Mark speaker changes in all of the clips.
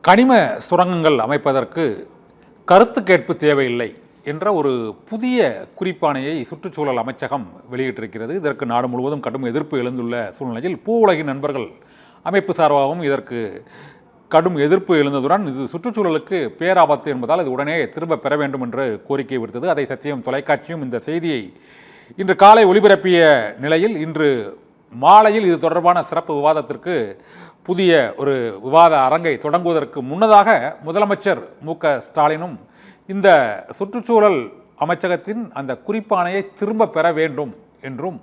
Speaker 1: கனிம சுரங்கங்கள் அமைப்பதற்கு கருத்து கேட்பு தேவையில்லை என்ற ஒரு புதிய குறிப்பாணையை சுற்றுச்சூழல் அமைச்சகம் வெளியிட்டிருக்கிறது. இதற்கு நாடு முழுவதும் கடும் எதிர்ப்பு எழுந்துள்ள சூழ்நிலையில் பூ உலகின் நண்பர்கள் அமைப்பு சார்பாகவும் இதற்கு கடும் எதிர்ப்பு எழுந்ததுடன் இது சுற்றுச்சூழலுக்கு பேராபத்து என்பதால் இது உடனே திரும்ப பெற வேண்டும் என்று கோரிக்கை விடுத்தது. அதை சத்தியம் தொலைக்காட்சியும் இந்த செய்தியை இன்று காலை ஒளிபரப்பிய நிலையில் இன்று மாலையில் இது தொடர்பான சிறப்பு விவாதத்திற்கு புதிய ஒரு விவாத அரங்கை தொடங்குவதற்கு முன்னதாக முதலமைச்சர் மு.க.ஸ்டாலினும் இந்த சுற்றுச்சூழல் அமைச்சகத்தின் அந்த குறிப்பாணையை திரும்ப பெற வேண்டும் என்றும்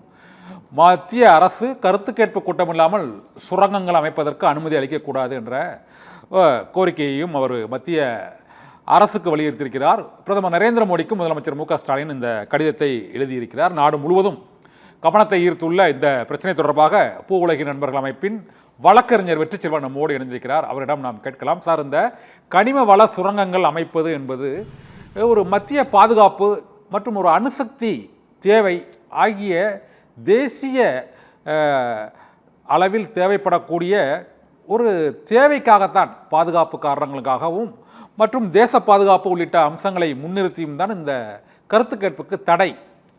Speaker 1: மத்திய அரசு கருத்து கேட்பு கூட்டமில்லாமல் சுரங்கங்கள் அமைப்பதற்கு அனுமதி அளிக்கக்கூடாது என்ற கோரிக்கையையும் அவர் மத்திய அரசுக்கு வலியுறுத்தியிருக்கிறார். பிரதமர் நரேந்திர மோடிக்கும் முதலமைச்சர் மு.க.ஸ்டாலின் இந்த கடிதத்தை எழுதியிருக்கிறார். நாடு முழுவதும் கவனத்தை ஈர்த்துள்ள இந்த பிரச்சனை தொடர்பாக பூ உலகின் நண்பர்கள் அமைப்பின் வழக்கறிஞர் வெற்றி செல்வன் நம்மோடு இணைந்திருக்கிறார். அவரிடம் நாம் கேட்கலாம். சார், இந்த கனிம வள சுரங்கங்கள் அமைப்பது என்பது ஒரு மத்திய பாதுகாப்பு மற்றும் ஒரு அணுசக்தி தேவை ஆகிய தேசிய அளவில் தேவைப்படக்கூடிய ஒரு தேவைக்காகத்தான், பாதுகாப்பு காரணங்களுக்காகவும் மற்றும் தேச பாதுகாப்பு உள்ளிட்ட அம்சங்களை முன்னிறுத்தியும் தான் இந்த கருத்து கேட்புக்கு தடை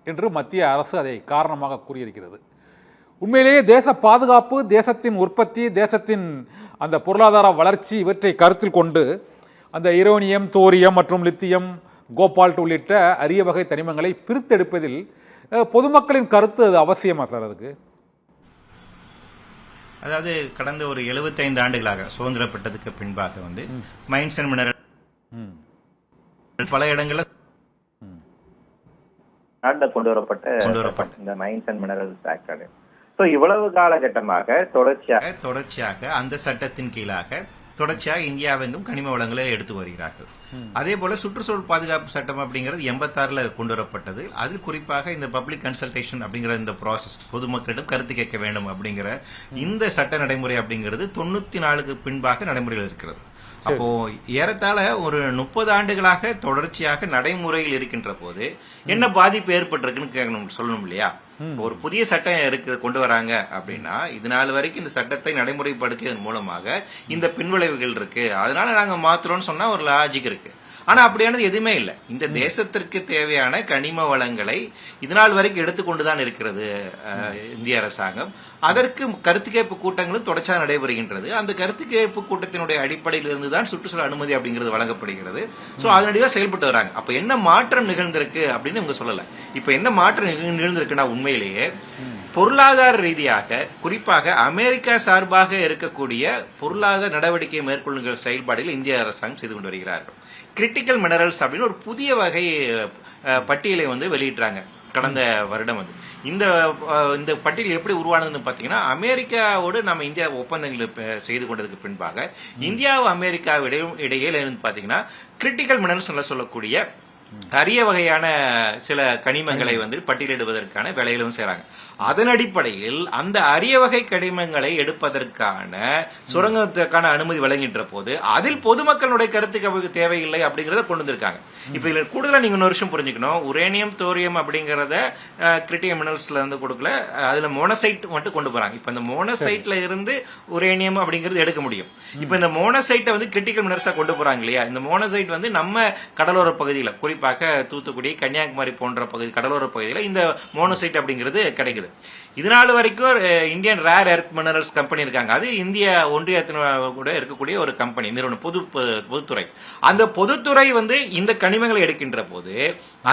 Speaker 1: என்று மத்திய அரசு அதை காரணமாக கூறியிருக்கிறது. உண்மையிலேயே தேச பாதுகாப்பு, தேசத்தின் உற்பத்தி, தேசத்தின் அந்த பொருளாதார வளர்ச்சி இவற்றை கருத்தில் கொண்டு அந்த யுரேனியம், தோரியம் மற்றும் லித்தியம், கோபால்ட் உள்ளிட்ட அரிய வகை தனிமங்களை பிரித்தெடுப்பதில் பொதுமக்களின் கருத்து அது அவசியமா சார்? அதுக்கு
Speaker 2: அதாவது கடந்த ஒரு 75 ஆண்டுகளாக சுதந்திரப்பட்டதுக்கு பின்பாக மைன்ஸ் அண்ட் மினரல் பல இடங்களில்
Speaker 3: நாட்டில் கொண்டு வரப்பட்ட இந்த mines and minerals act. So இவ்வளவு காலகட்டமாக
Speaker 2: தொடர்ச்சியாக அந்த சட்டத்தின் கீழாக தொடர்ச்சியாக இந்தியாவெங்கும் கனிம வளங்களை எடுத்து வருகிறார்கள். அதே போல சுற்றுச்சூழல் பாதுகாப்பு சட்டம் அப்படிங்கிறது 86ல் கொண்டு வரப்பட்டது. அதில் குறிப்பாக இந்த பப்ளிக் கன்சல்டேஷன் அப்படிங்கிற இந்த ப்ராசஸ், பொதுமக்களிடம் கருத்து கேட்க வேண்டும் அப்படிங்கிற இந்த சட்ட நடைமுறை அப்படிங்கிறது 94க்கு பின்பாக நடைமுறையில் இருக்கிறது. அப்போ ஏறத்தாழ ஒரு 30 ஆண்டுகளாக தொடர்ச்சியாக நடைமுறையில் இருக்கின்ற போது என்ன பாதிப்பு ஏற்பட்டிருக்குன்னு சொல்லணும் இல்லையா? ஒரு புதிய சட்டம் கொண்டு வராங்க அப்படின்னா இது நாள் வரைக்கும் இந்த சட்டத்தை நடைமுறைப்படுத்தியதன் மூலமாக இந்த பின்விளைவுகள் இருக்கு, அதனால நாங்க மாத்துறோம்னு சொன்னா ஒரு லாஜிக் இருக்கு. ஆனா அப்படியானது எதுவுமே இல்லை. இந்த தேசத்திற்கு தேவையான கனிம வளங்களை இதனால் வரைக்கும் எடுத்துக்கொண்டுதான் இருக்கிறது இந்திய அரசாங்கம். அதற்கு கருத்து கேட்பு கூட்டங்களும் தொடர்ச்சியாக நடைபெறுகின்றது. அந்த கருத்து கேட்பு கூட்டத்தினுடைய அடிப்படையில் இருந்துதான் சுற்றுச்சூழல் அனுமதி அப்படிங்கிறது வழங்கப்படுகிறது. சோ அதனடியாக செயல்பட்டு வராங்க. அப்ப என்ன மாற்றம் நிகழ்ந்திருக்கு அப்படின்னு இவங்க சொல்லல. இப்ப என்ன மாற்றம் நிகழ்ந்திருக்குன்னா உண்மையிலேயே பொருளாதார ரீதியாக குறிப்பாக அமெரிக்கா சார்பாக இருக்கக்கூடிய பொருளாதார நடவடிக்கை மேற்கொள்ளுகிற செயல்பாடுகள் இந்திய அரசாங்கம் செய்து கொண்டு வருகிறார்கள். கிரிட்டிக்கல் மினரல்ஸ் அப்படின்னு ஒரு புதிய வகை பட்டியலை வெளியிட்டாங்க கடந்த வருடம். இந்த பட்டியல் எப்படி உருவானதுன்னு பாத்தீங்கன்னா, அமெரிக்காவோடு நம்ம இந்தியா ஒப்பந்தங்கள் செய்து கொண்டதுக்கு பின்பாக இந்தியாவு அமெரிக்காவிடையும் இடையே பாத்தீங்கன்னா கிரிட்டிக்கல் மினரல்ஸ் சொல்லக்கூடிய அரிய வகையான சில கனிமங்களை பட்டியலிடுவதற்கான வேலைகளும் செய்யறாங்க. அதன் அடிப்படையில் அந்த அரிய வகை கனிமங்களை எடுப்பதற்கான சுரங்கத்துக்கான அனுமதி வழங்கின்ற போது அதில் பொதுமக்களுடைய கருத்துக்கு தேவையில்லை அப்படிங்கறத கொண்டு வந்திருக்காங்க. இப்ப இதுல கூடுதலா நீங்க இன்னொரு விஷயம் புரிஞ்சுக்கணும். உரேனியம், தோரியம் அப்படிங்கறத கிரிட்டிக்கல் மினரல்ஸ்ல இருந்து கொடுக்கல, அதுல மோனசைட் மட்டும் கொண்டு போறாங்க. இப்ப இந்த மோனசைட்ல இருந்து உரேனியம் அப்படிங்கிறது எடுக்க முடியும். இப்ப இந்த மோனசைட்டை கிரிட்டிக்கல் மினரல்ஸா கொண்டு போறாங்க இல்லையா? இந்த மோனசைட் நம்ம கடலோர பகுதியில குறிப்பாக தூத்துக்குடி, கன்னியாகுமரி போன்ற பகுதி கடலோர பகுதியில் இந்த மோனோசைட் அப்படிங்கிறது கிடைக்குது. இதனால வரைக்கும் Indian rare earth minerals company இருக்காங்க. அது இந்திய ஒன்றியத்தின் கூட இருக்கக்கூடிய ஒரு கம்பெனி நிறுவனம், பொதுத்துறை. அந்த பொதுத்துறை இந்த கனிமங்களை எடுக்கின்ற போது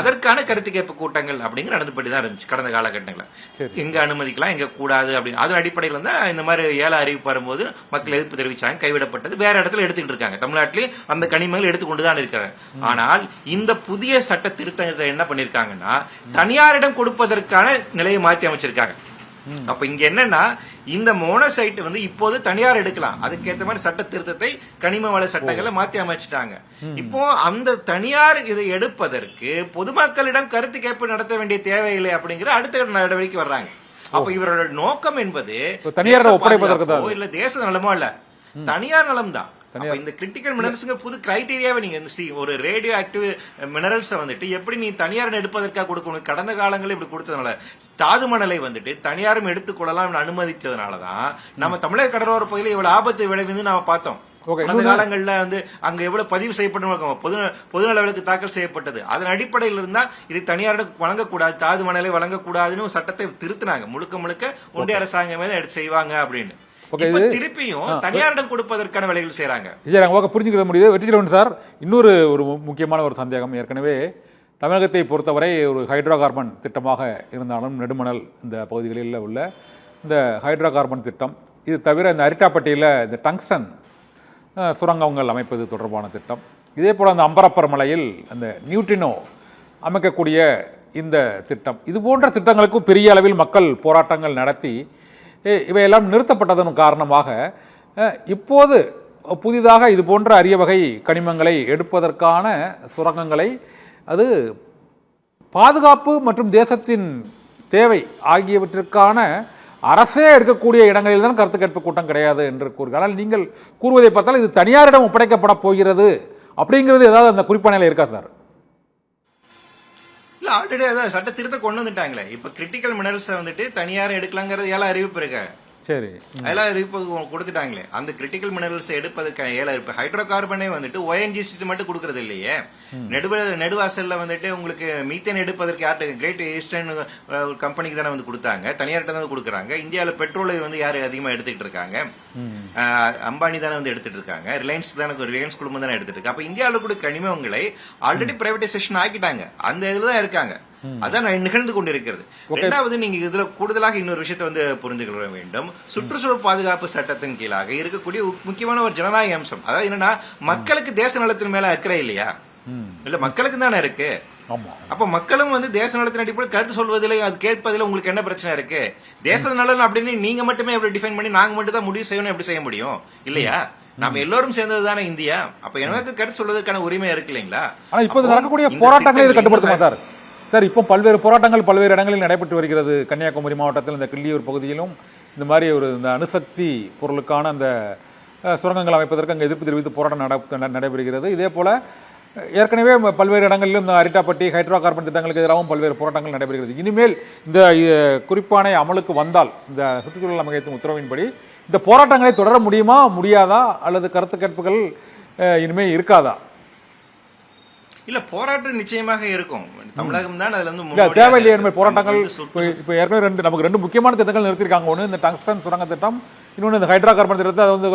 Speaker 2: அதற்கான கருத்து கேட்பு கூட்டங்கள் அப்படிங்கிற நடந்துபட்டு தான் இருந்துச்சு கடந்த காலகட்டங்களில். எங்க அனுமதிக்கலாம், எங்க கூடாது அப்படின்னு அதன் அடிப்படையில் தான் இந்த மாதிரி ஏல அறிவிப்பு வரும்போது மக்கள் எதிர்ப்பு தெரிவிச்சாங்க, கைவிடப்பட்டது. வேற இடத்துல எடுத்துக்கிட்டு இருக்காங்க. தமிழ்நாட்டிலேயே அந்த கனிமங்கள் எடுத்துக்கொண்டுதான் இருக்கிறாங்க. ஆனால் இந்த புதிய சட்ட திருத்தத்தை என்ன பண்ணிருக்காங்கன்னா, தனியாரிடம் கொடுப்பதற்கான நிலையை மாற்றி அமைச்சிருக்காங்க. அப்ப இங்க என்னன்னா, இந்த மோனோசைட் இப்போது தனியார் எடுக்கலாம். அதுக்கேற்ற மாதிரி சட்ட திருத்தத்தை கனிம வள சட்டங்களை மாற்றி அமைச்சிட்டாங்க. இப்போ அந்த தனியார் இதை எடுப்பதற்கு பொதுமக்களிடம் கருத்து கேட்பு நடத்த வேண்டிய தேவையில்லை அப்படிங்கிற அடுத்த நடவடிக்கை வர்றாங்க. அப்ப இவரோட நோக்கம் என்பது தனியார் ஒப்படைப்பதற்கு இல்ல தேச நலமோ இல்ல, தனியார் நலம் தான். இந்த கிரிட்டிக்கல் மினரல்ஸ் புது கிரைட்டீரியாவை நீங்க ஒரு ரேடியோ ஆக்டிவ் மினரல்ஸ் எப்படி நீ தனியார் எடுப்பதற்காக கொடுக்கணும்? கடந்த காலங்களில் இப்படி கொடுத்ததுனால தாது மணலை தனியாரும் எடுத்துக்கொள்ளலாம் அனுமதிச்சதுனாலதான் நம்ம தமிழக கடலோர பகுதியில் இவ்வளவு ஆபத்து விளைவு நாம பார்த்தோம்.
Speaker 1: Okay,
Speaker 2: அந்த காலங்கள்ல வந்து அங்க எவ்வளவு பதிவு செய்யப்பட்ட பொதுநல வழக்கு தாக்கல் செய்யப்பட்டது. அதன் அடிப்படையில் இருந்தா இது தனியாரிடம் வழங்கக்கூடாது, தாது மணலை வழங்கக்கூடாதுன்னு ஒரு சட்டத்தை திருத்தினாங்க. முழுக்க ஒன்றிய அரசாங்கமே தான் எடுத்து செய்வாங்க அப்படின்னு. இப்ப திருப்பியும் தனியாரிடம் கொடுப்பதற்கான வேலைகள் செய்யறாங்க.
Speaker 1: புரிஞ்சுக்கிற முடியுது. வெற்றிச்செல்வன் சார், இன்னொரு ஒரு முக்கியமான ஒரு சந்தேகம். ஏற்கனவே தமிழகத்தை பொறுத்தவரை ஒரு ஹைட்ரோ கார்பன் திட்டமாக இருந்தாலும் நெடுமணல் இந்த பகுதிகளில் உள்ள இந்த ஹைட்ரோ கார்பன் திட்டம், இது தவிர இந்த அரிட்டாப்பட்டியில் இந்த டங்ஸ்டன் சுரங்கங்கள் அமைப்பது தொடர்பான திட்டம், இதே போல் அந்த அம்பரப்பர் மலையில் அந்த நியூட்ரினோ அமைக்கக்கூடிய இந்த திட்டம், இது போன்ற திட்டங்களுக்கும் பெரிய அளவில் மக்கள் போராட்டங்கள் நடத்தி இவையெல்லாம் நிறுத்தப்பட்டதன் காரணமாக இப்போது புதிதாக இது போன்ற அரிய வகை கனிமங்களை எடுப்பதற்கான சுரங்கங்களை அது பாதுகாப்பு மற்றும் தேசத்தின் தேவை ஆகியவற்றிற்கான அரசே எடுக்கக்கூடிய இடங்களில் தான் கருத்து கேட்பு கூட்டம் கிடையாது என்று கூறுகிறார். நீங்கள் கூறுவதை பார்த்தால் இது தனியாரிடம் ஒப்படைக்கப்பட போகிறது அப்படிங்கிறது ஏதாவது அந்த குறிப்பாணையில் இருக்கா சார்?
Speaker 2: இல்ல, ஆல்ரெடி அதான் சட்ட திருத்த கொண்டு வந்துட்டாங்களே. இப்ப கிரிட்டிக்கல் மினரல்ஸ் வந்துட்டு தனியார் எடுக்கலாங்கிறது ஏழை அறிவிப்பு இருக்கு. சரி, அதெல்லாம் அறிவிப்பு கொடுத்துட்டாங்களே. அந்த கிரிட்டிக்கல் மினரல்ஸ் எடுப்பதற்கான ஏழை இருப்பு ஹைட்ரோ கார்பனே வந்துட்டு ONGC மட்டும் கொடுக்கறது இல்லையே. நெடுவாசல்ல வந்துட்டு உங்களுக்கு மீத்தேன் எடுப்பதற்கு யார்கிட்ட கிரேட் ஈஸ்டர்ன் கம்பெனிக்கு தானே வந்து கொடுத்தாங்க, தனியார்கிட்ட தான் கொடுக்குறாங்க. இந்தியாவில் பெட்ரோலை வந்து யாரு அதிகமா எடுத்துக்கிட்டு இருக்காங்க? அம்பானி தானே வந்து எடுத்துட்டு இருக்காங்க, ரிலையன்ஸ் தானே, ரிலையன்ஸ் குழுமம் தானே எடுத்துட்டு இருக்கு. அப்ப இந்தியாவில் கூட கனிமங்களை ஆல்ரெடி பிரைவேடைசேஷன் ஆக்கிட்டாங்க, அந்த இதுல தான் இருக்காங்க. அதான் நிகழ்ந்து கொண்டிருக்கிறது. இரண்டாவது, நீங்க இதுல கூடுதலாக இன்னொரு விஷயத்தை வந்து புரிந்து கொள்ள வேண்டும். சுற்றுச்சூழல் பாதுகாப்பு சட்டத்தின் கீழாக இருக்கக்கூடிய முக்கியமான ஒரு ஜனநாயக அம்சம், அதாவது என்னன்னா மக்களுக்கு தேச நலத்தின் மேல அக்கறை இல்லையா? இல்ல, மக்களுக்கு தானே இருக்கு. அப்ப மக்களும் வந்து தேச நலத்தின் அடிப்படையில் கருத்து சொல்வதில் அது கேட்பதில் உங்களுக்கு என்ன பிரச்சனை இருக்கு? தேச நலன் அப்படின்னு நீங்க மட்டுமே எப்படி டிஃபைன் பண்ணி நாங்க மட்டும் தான் முடிவு செய்யணும், எப்படி செய்ய முடியும்? இல்லையா? நம்ம எல்லோரும் சேர்ந்தது தானே இந்தியா. அப்ப எனக்கு கருத்து சொல்வதற்கான உரிமை இருக்கு இல்லைங்களா?
Speaker 1: ஆனா இப்போது நடக்கக்கூடிய போராட்டங்களை இது கட்டுப்படுத்த மாட்டார் சார். இப்போ பல்வேறு போராட்டங்கள் பல்வேறு இடங்களில் நடைபெற்று வருகிறது. கன்னியாகுமரி மாவட்டத்தில் இந்த கிள்ளியூர் பகுதியிலும் இந்த மாதிரி ஒரு இந்த அணுசக்தி பொருளுக்கான அந்த சுரங்கங்கள் அமைப்பதற்கு அங்கே எதிர்ப்பு தெரிவித்து போராட்டம் நடைபெறுகிறது. இதே போல் ஏற்கனவே பல்வேறு இடங்களிலும் இந்த அரிட்டாப்பட்டி ஹைட்ரோ கார்பன் திட்டங்களுக்கு எதிராகவும் பல்வேறு போராட்டங்கள் நடைபெறுகிறது. இனிமேல் இந்த குறிப்பானை அமலுக்கு வந்தால் இந்த சுற்றுச்சூழல் அமைச்சகத்தின் உத்தரவின்படி இந்த போராட்டங்களை தொடர முடியுமா, முடியாதா, அல்லது கருத்து கேட்புகள் இனிமேல் இருக்காதா?
Speaker 2: இல்ல, போராட்டம் நிச்சயமாக இருக்கும். தமிழகம் தான் அதுல வந்து
Speaker 1: தேவையில்லை போராட்டங்கள். இப்போ ஏற்கனவே நமக்கு ரெண்டு முக்கியமான திட்டங்கள் நிறுத்திருக்காங்க. ஒன்று இந்த டங்ஸ்டன் சுரங்க திட்டம், இன்னொன்று இந்த ஹைட்ரோ கார்பன் திட்டத்தை அது வந்து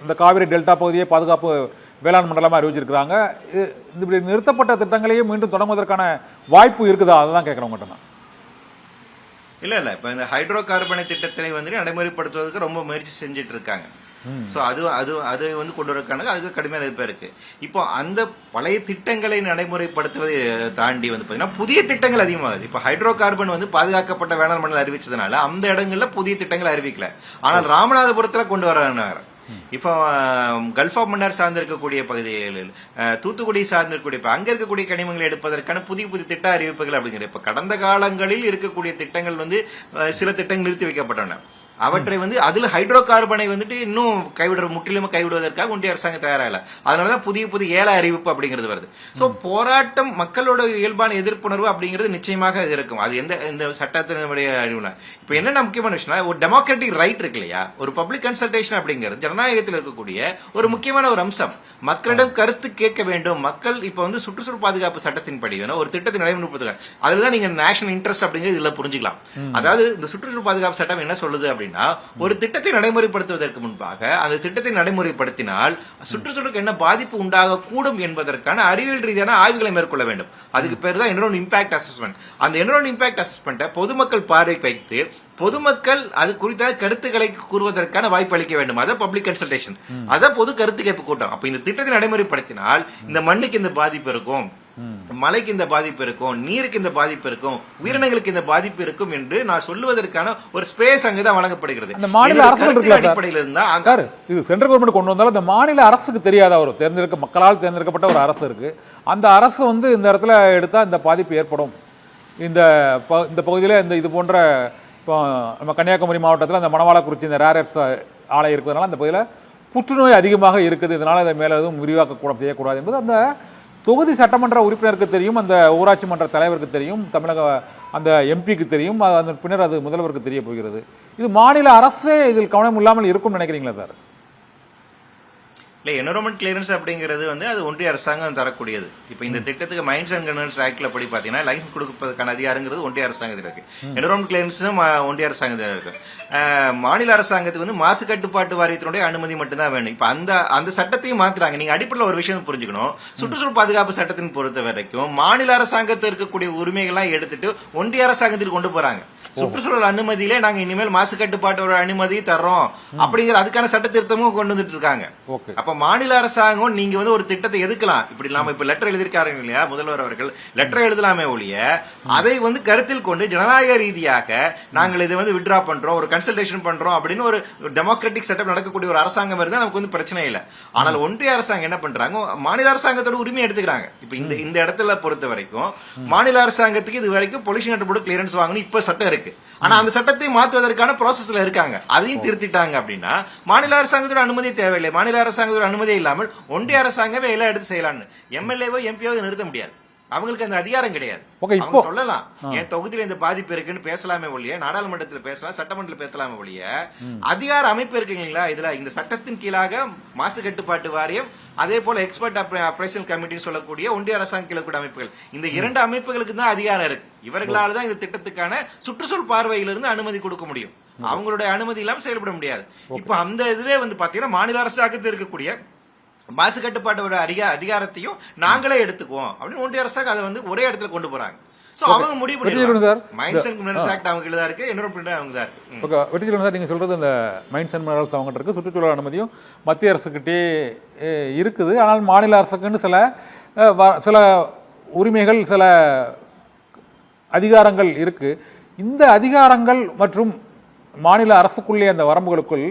Speaker 1: இந்த காவிரி டெல்டா பகுதியை பாதுகாப்பு வேளாண் மண்டலமாக அறிவிச்சிருக்கிறாங்க. இப்படி நிறுத்தப்பட்ட திட்டங்களையும் மீண்டும் தொடங்குவதற்கான வாய்ப்பு இருக்குதா? அதுதான் கேட்குறோம் மட்டும் தான்.
Speaker 2: இல்ல, இப்ப இந்த ஹைட்ரோ கார்பனை திட்டத்தை வந்து நடைமுறைப்படுத்துவதற்கு ரொம்ப முயற்சி செஞ்சுட்டு இருக்காங்க. சோ அது வந்து கொண்டு வரக்கான அதுக்கு கடுமையான எதிர்ப்பு இருக்கு. இப்போ அந்த பழைய திட்டங்களை நடைமுறைப்படுத்துவதை தாண்டி வந்து பாத்தீங்கன்னா புதிய திட்டங்கள் அதிகமாகுது. இப்போ ஹைட்ரோ கார்பன் வந்து பாதுகாக்கப்பட்ட வேளாண் மண்டலம் அறிவிச்சதுனால அந்த இடங்கள்ல புதிய திட்டங்கள் அறிவிக்கல. ஆனால் ராமநாதபுரத்துல கொண்டு வர்றாங்க. இப்போ கல்ஃப் ஆஃப் மன்னார் சார்ந்து இருக்கக்கூடிய பகுதிகளில், தூத்துக்குடி சார்ந்து இருக்கக்கூடிய அங்க இருக்கக்கூடிய கனிமங்களை எடுப்பதற்கான புதிய திட்ட அறிவிப்புகள் அப்படிங்கிற இப்ப கடந்த காலங்களில் இருக்கக்கூடிய திட்டங்கள் வந்து சில திட்டங்கள் நிறுத்தி வைக்கப்பட்டன. அவற்றை வந்து அதுல ஹைட்ரோ கார்பனை வந்துட்டு இன்னும் முற்றிலுமே கைவிடுவதற்காக ஒன்றிய அரசாங்கம் தயாராகல. அதனாலதான் புதிய ஏல அறிவிப்பு அப்படிங்கிறது வருது. சோ போராட்டம், மக்களோட இயல்பான எதிர்ப்புணர்வு அப்படிங்கிறது நிச்சயமாக இருக்கும். அது எந்த சட்டத்தினுடைய அறிவுனா இப்ப என்ன முக்கியமான விஷயம், ஒரு டெமோக்ராட்டிக் ரைட் இருக்கு இல்லையா? ஒரு பப்ளிக் கன்சல்டேஷன் அப்படிங்கிறது ஜனநாயகத்தில் இருக்கக்கூடிய ஒரு முக்கியமான ஒரு அம்சம். மக்களிடம் கருத்து கேட்க வேண்டும். மக்கள் இப்ப வந்து சுற்றுச்சூழல் பாதுகாப்பு சட்டத்தின் படி ஒரு திட்டத்தை நடைமுறைப்படுத்துறாங்க. அதுலதான் நீங்க நேஷனல் இன்ட்ரெஸ்ட் அப்படிங்கிறது இதுல புரிஞ்சுக்கலாம். அதாவது இந்த சுற்றுச்சூழல் பாதுகாப்பு சட்டம் என்ன சொல்லுது அப்படின்னு, ஒரு திட்டத்தை நடைமுறைப்படுத்துவதற்கு முன்பாக அந்த திட்டத்தை நடைமுறைப்படுத்தினால் சுற்றுச்சூழலுக்கு என்ன பாதிப்பு உண்டாக கூடும் என்பதற்கான அறிவியல் ரீதியான ஆய்வுகளை மேற்கொள்ள வேண்டும். அதுக்கு பேர் தான் என்விரான்மென்ட் இம்பாக்ட் அசஸ்மெண்ட். அந்த என்விரான்மென்ட் இம்பாக்ட் அசஸ்மெண்ட்டை பொதுமக்கள் பார்வைக்கு வைத்து பொதுமக்கள் அது குறித்த கருத்துக்களை கூறுவதற்கான வாய்ப்பு அளிக்க வேண்டும். அதான் பப்ளிக் கன்சல்டேஷன், அதான் பொது கருத்து கேட்பு கூட்டம். அப்ப இந்த திட்டத்தை நடைமுறைப்படுத்தினால் இந்த மண்ணுக்கு இந்த பாதிப்பு இருக்கும், மலைக்கு இந்த பாதிப்பு இருக்கும், நீருக்கு இந்த பாதிப்பு இருக்கும், உயிரினங்களுக்கு இந்த பாதிப்பு இருக்கும் என்று நான் சொல்லுவதற்கான ஒரு ஸ்பேஸ் அங்கதான் வழங்கப்படுகிறது.
Speaker 1: அந்த மாநில அரசுகள் அடிப்படையில் இருந்தா இது சென்ட்ரல் கவர்மெண்ட் கொண்டு வந்தாலும் அந்த மாநில அரசுக்கு தெரியாத ஒரு மக்களால் தேர்ந்தெடுக்கப்பட்ட ஒரு அரசு இருக்கு. அந்த அரசு வந்து இந்த இடத்துல எடுத்தா இந்த பாதிப்பு ஏற்படும், இந்த பகுதியில் இது போன்ற இப்போ நம்ம கன்னியாகுமரி மாவட்டத்தில் அந்த மணவாளக்குறிச்சி இந்த ரேரர்ஸ் ஆலை இருக்கிறதுனால அந்த பகுதியில் புற்றுநோய் அதிகமாக இருக்குது, இதனால் அதை மேலே எதுவும் விரிவாக்கக்கூடாது செய்யக்கூடாது என்பது அந்த தொகுதி சட்டமன்ற உறுப்பினருக்கு தெரியும், அந்த ஊராட்சி மன்ற தலைவருக்கு தெரியும், தமிழக அந்த எம்பிக்கு தெரியும், அதன் பின்னர் அது முதல்வருக்கு தெரிய போகிறது. இது மாநில அரசே இதில் கவனம் இல்லாமல் இருக்கும்னு நினைக்கிறீங்களா சார்?
Speaker 2: இல்ல என்விரான்மெண்ட் கிளியரன்ஸ் அப்படிங்கிறது வந்து அது ஒன்றிய அரசாங்கம் தரக்கூடியது. இப்ப இந்த திட்டத்துக்கு மைன்ஸ் அண்ட் கன்வென்ஸ் ஆக்ட்ல படி பாத்தீங்கன்னா லைசன்ஸ் கொடுப்பதற்கான அதிகாரங்கிறது ஒன்றிய அரசாங்கத்தில் இருக்கு. என்விரான்மெண்ட் கிளியரன்ஸும் ஒன்றிய அரசாங்கத்தில் இருக்கு. மாநில அரசாங்கத்துக்கு வந்து மாசு கட்டுப்பாட்டு வாரியத்தினுடைய அனுமதி மட்டும்தான் வேணும். இப்ப அந்த சட்டத்தையும் மாத்துறாங்க. நீங்க அடிப்படையில் ஒரு விஷயம் புரிஞ்சுக்கணும். சுற்றுச்சூழல் பாதுகாப்பு சட்டத்தின் பொறுத்த வரைக்கும் மாநில அரசாங்கத்தில் இருக்கக்கூடிய உரிமைகள்லாம் எடுத்துட்டு ஒன்றிய அரசாங்கத்திற்கு கொண்டு போறாங்க. சுற்றுச்சூழல் அனுமதியிலே நாங்க இனிமேல் மாசு கட்டுப்பாட்டோட அனுமதி தர்றோம் அப்படிங்கிற அதுக்கான சட்ட திருத்தமும் கொண்டு வந்துட்டு இருக்காங்க. அப்ப மாநில அரசாங்கம் நீங்க வந்து ஒரு திட்டத்தை எதுக்கலாம், இப்படி நாம இப்ப லெட்டர் எழுதியிருக்காரு இல்லையா முதல்வர் அவர்கள், லெட்டர் எழுதலாமே ஒழிய அதை வந்து கருத்தில் கொண்டு ஜனநாயக ரீதியாக நாங்கள் இதை வந்து வித்ட்ரா பண்றோம், ஒரு கன்சல்டேஷன் பண்றோம் அப்படின்னு ஒரு டெமோக்ராட்டிக் செட்டப் நடக்கக்கூடிய ஒரு அரசாங்கம் இருந்தா நமக்கு வந்து பிரச்சனை இல்லை. ஆனால் ஒன்றிய அரசாங்கம் என்ன பண்றாங்க, மாநில அரசாங்கத்தோட உரிமை எடுத்துக்கிறாங்க. இப்ப இந்த இடத்துல பொறுத்த வரைக்கும் மாநில அரசாங்கத்துக்கு இது வரைக்கும் பொல்யூஷன் கண்ட்ரோல் போர்டு கிளியரன்ஸ் வாங்கணும் இப்ப சட்டம் இருக்கு. ஆனா அந்த சட்டத்தை மாற்றுவதற்கான ப்ராசஸ்ல இருக்காங்க. அதையும் திருத்திட்டாங்க அப்படின்னா மாநில அரசாங்கத்தோட அனுமதி தேவையில்லை. மாநில அரசாங்கத்தோட அனுமதி இல்லாமல் ஒன்றிய அரசாங்கமே எல்லாம் எடுத்து செய்யலாம்னு எம்எல்ஏவோ எம்பியோ நிறுத்த முடியாது. அவங்களுக்கு அந்த அதிகாரம் கிடையாது. அவங்க சொல்லலாம் என் தொகுதியில இந்த பாதிப்பு இருக்குன்னு பேசலாமே ஒழிய, நாடாளுமன்றத்தில் பேசலாம், சட்டமன்றத்தில் பேசலாமே ஒழிய அதிகார அமைப்பு இருக்கு இல்லைங்களா. இதுல இந்த சட்டத்தின் கீழாக மாசு கட்டுப்பாட்டு வாரியம், அதே போல எக்ஸ்பர்ட் அப்ரைசல் கமிட்டின்னு சொல்லக்கூடிய ஒன்றிய அரசாங்க கீழக்கூடிய அமைப்புகள், இந்த இரண்டு அமைப்புகளுக்கு தான் அதிகாரம் இருக்கு. இவர்களால தான் இந்த திட்டத்துக்கான சுற்றுச்சூழல் பார்வையிலிருந்து அனுமதி கொடுக்க முடியும். அவங்களுடைய அனுமதி இல்லாம செயல்பட முடியாது. இப்ப அந்த இதுவே வந்து பாத்தீங்கன்னா மாநில அரசாங்கத்தில் இருக்கக்கூடிய மாசு கட்டுப்பாட்டோட அதிகாரத்தையும் நாங்களே எடுத்துக்குவோம் அப்படின்னு ஒன்றிய அரசாங்கம் அதை வந்து ஒரே இடத்துல கொண்டு போறாங்க. சோ அவங்க முடிவு பண்ணிடுறாங்க. மைன்ஸ் அண்ட் மினரல்ஸ் ஆக்ட் அவங்க கீழ தான் இருக்கு, என்விரான்மெண்ட் அவங்க தான் இருக்கு.
Speaker 1: ஓகே, வெற்றிச்செல்வன் சார், நீங்க சொல்றது இந்த மைன்ஸ் அண்ட் மினரல்ஸ் அவங்க இருக்கு, சுற்றுச்சூழல் அனுமதியும் மத்திய அரசுக்கிட்டே இருக்குது. ஆனால் மாநில அரசுக்குன்னு சில உரிமைகள், சில அதிகாரங்கள் இருக்கு. இந்த அதிகாரங்கள் மற்றும் மாநில அரசுக்குள்ளே அந்த வரம்புகளுக்குள்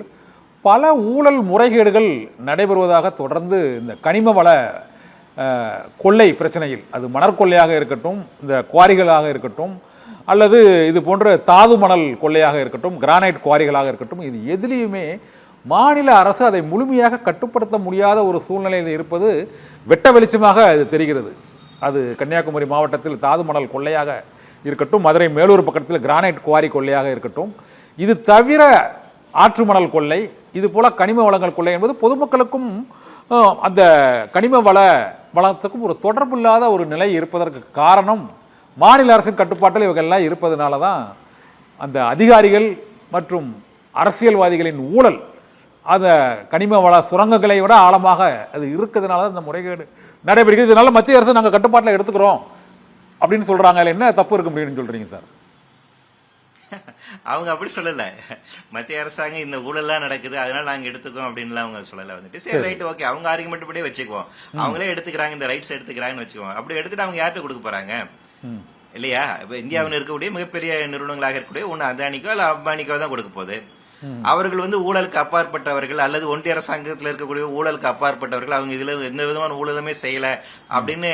Speaker 1: பல ஊழல் முறைகேடுகள் நடைபெறுவதாக தொடர்ந்து இந்த கனிம வள கொள்ளை பிரச்சனையில், அது மணற்கொள்ளையாக இருக்கட்டும், இந்த குவாரிகளாக இருக்கட்டும், அல்லது இது போன்ற தாது மணல் கொள்ளையாக இருக்கட்டும், கிரானைட் குவாரிகளாக இருக்கட்டும், இது எதிலையுமே மாநில அரசு அதை முழுமையாக கட்டுப்படுத்த முடியாத ஒரு சூழ்நிலையில் இருப்பது வெட்ட வெளிச்சமாக அது தெரிகிறது. அது கன்னியாகுமரி மாவட்டத்தில் தாது மணல் கொள்ளையாக இருக்கட்டும், மதுரை மேலூர் பக்கத்தில் கிரானைட் குவாரி கொள்ளையாக இருக்கட்டும், இது தவிர ஆற்று மணல் கொள்ளை, இது போல கனிம வளங்கள் கொள்ளை என்பது பொதுமக்களுக்கும் அந்த கனிம வளத்துக்கும் ஒரு தொடர்பு இல்லாத ஒரு நிலை இருப்பதற்கு காரணம் மாநில அரசின் கட்டுப்பாட்டில் இவங்கெல்லாம் இருப்பதனால தான் அந்த அதிகாரிகள் மற்றும் அரசியல்வாதிகளின் ஊழல் அந்த கனிம வள சுரங்கங்களை விட ஆழமாக அது இருக்கிறதுனால தான் இந்த முறைகேடு நடைபெறுகிறது. இதனால மத்திய அரசு நாங்கள் கட்டுப்பாட்டில் எடுத்துக்கிறோம் அப்படின்னு சொல்றாங்க. என்ன தப்பு இருக்கு அப்படின்னு சொல்றீங்க சார்?
Speaker 2: அவங்க அப்படி சொல்லல. மத்திய அரசாங்கம் இந்த ஊழல்லாம் நடக்குது அதனால நாங்க எடுத்துக்கோம் அப்படின்னு அவங்க சொல்லல. வந்துட்டு சரி ரைட் ஓகே, அவங்க ஆர்குமெண்ட் படியே வச்சுக்குவோம், அவங்களே எடுத்துக்கிறாங்க, இந்த ரைட்ஸ் எடுத்துக்கிறாங்கன்னு வச்சுக்குவோம். அப்படி எடுத்துட்டு அவங்க யார்கிட்ட கொடுக்க போறாங்க இல்லையா? இப்ப இந்தியாவில் இருக்கக்கூடிய மிகப்பெரிய நிறுவனங்களாக இருக்கக்கூடிய ஒண்ணு அதானிக்கோ இல்ல அம்பானிக்கோ தான் கொடுக்க போகுது. அவர்கள் வந்து ஊழலுக்கு அப்பாற்பட்டவர்கள் அல்லது ஒன்றிய அரசாங்கத்தில் இருக்கக்கூடிய ஊழலுக்கு அப்பாற்பட்டவர்கள், அவங்க இதுல எந்த விதமான ஊழலுமே செய்யல அப்படின்னு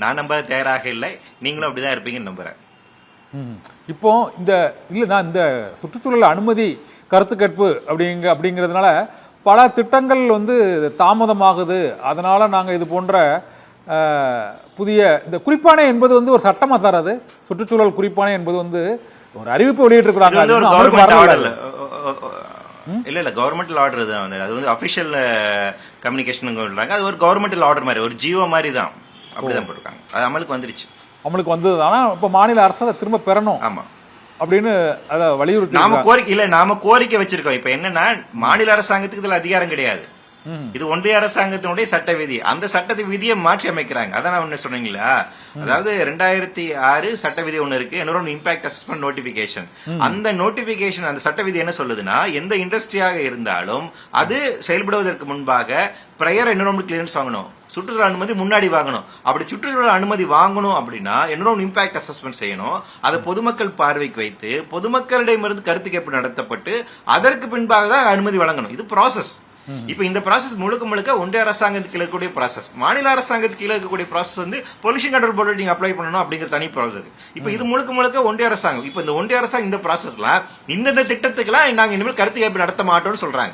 Speaker 2: நான் நம்ப தயாராக இல்லை. நீங்களும் அப்படிதான் இருப்பீங்கன்னு நம்புறேன்.
Speaker 1: இப்போ நான் இந்த சுற்றுச்சூழல் அனுமதி கருத்து கேட்பு அப்படிங்கிறதுனால பல திட்டங்கள் வந்து தாமதமாகுது. அதனால நாங்கள் இது போன்ற புதிய இந்த குறிப்பானை என்பது வந்து ஒரு சட்டமா சார்? அது சுற்றுச்சூழல் குறிப்பானை என்பது வந்து ஒரு அறிவிப்பு வெளியிட்டிருக்கிறாங்க.
Speaker 2: இல்ல கவர்மெண்டல் ஆர்டர் தான். அது வந்து அபிஷியல் கம்யூனிகேஷன் சொல்றாங்க. அது ஒரு கவர்மெண்டல் ஆர்டர் மாதிரி, ஒரு ஜியோ மாதிரி தான், அப்படிதான் போட்டிருக்காங்க. அது அமலுக்கு வந்துருச்சு. அமலுக்கு வந்தது. ஆனால் இப்போ மாநில அரசு அதை திரும்ப பெறணும் ஆமா அப்படின்னு அதை வலியுறுத்தி நாம கோரிக்கை வச்சிருக்கோம். இப்ப என்னன்னா மாநில அரசாங்கத்துக்கு இதுல அதிகாரம் கிடையாது. இது ஒன்றிய அரசாங்கத்தினுடைய சட்ட விதி. அந்த சட்ட விதியை மாற்றி அமைக்கிறாங்க. அதான் நான் ஒண்ணு சொன்னீங்களா, அதாவது 2006 சட்ட விதி ஒண்ணு இருக்கு, என்விரான்மென்ட் இம்பாக்ட் அசஸ்மென்ட் நோட்டிபிகேஷன். அந்த நோட்டிபிகேஷன், அந்த சட்ட விதி என்ன சொல்லுதுன்னா, எந்த இண்டஸ்ட்ரியாக இருந்தாலும் அது செயல்படுவதற்கு முன்பாக பிரையர் என்விரான்மென்ட் கிளியரன்ஸ் வாங்கணும், சுற்றுச்சூழல் அனுமதி முன்னாடி வாங்கணும். அப்படி சுற்றுச்சூழல் அனுமதி வாங்கணும் அப்படின்னா என்விரான்மென்ட் இம்பாக்ட் அசஸ்மென்ட் செய்யணும். அதை பொதுமக்கள் பார்வைக்கு வைத்து பொதுமக்களிடமிருந்து கருத்து கேட்பு நடத்தப்பட்டு அதற்கு பின்பாக தான் அனுமதி வழங்கணும். இது ப்ராசஸ். இப்ப இந்த ப்ராசஸ் முழுக்க ஒன்றிய அரசாங்கத்துக்கு இருக்கக்கூடிய ப்ராசஸ். மாநில அரசாங்கத்துக்கு இருக்கக்கூடிய ப்ராசஸ் வந்து பொல்யூஷன் கண்ட்ரோல் போர்டு நீங்க அப்ளை பண்ணணும் அப்படிங்கிற தனி ப்ராசஸ். இப்ப இது முழுக்க ஒன்றிய அரசாங்கம். இப்ப இந்த ஒன்றிய அரசாங்கம் இந்த ப்ராசஸ்ல இந்த திட்டத்துக்குலாம் நாங்க இனிமேல் கருத்து கேட்பு நடத்த மாட்டோம்னு சொல்றாங்க.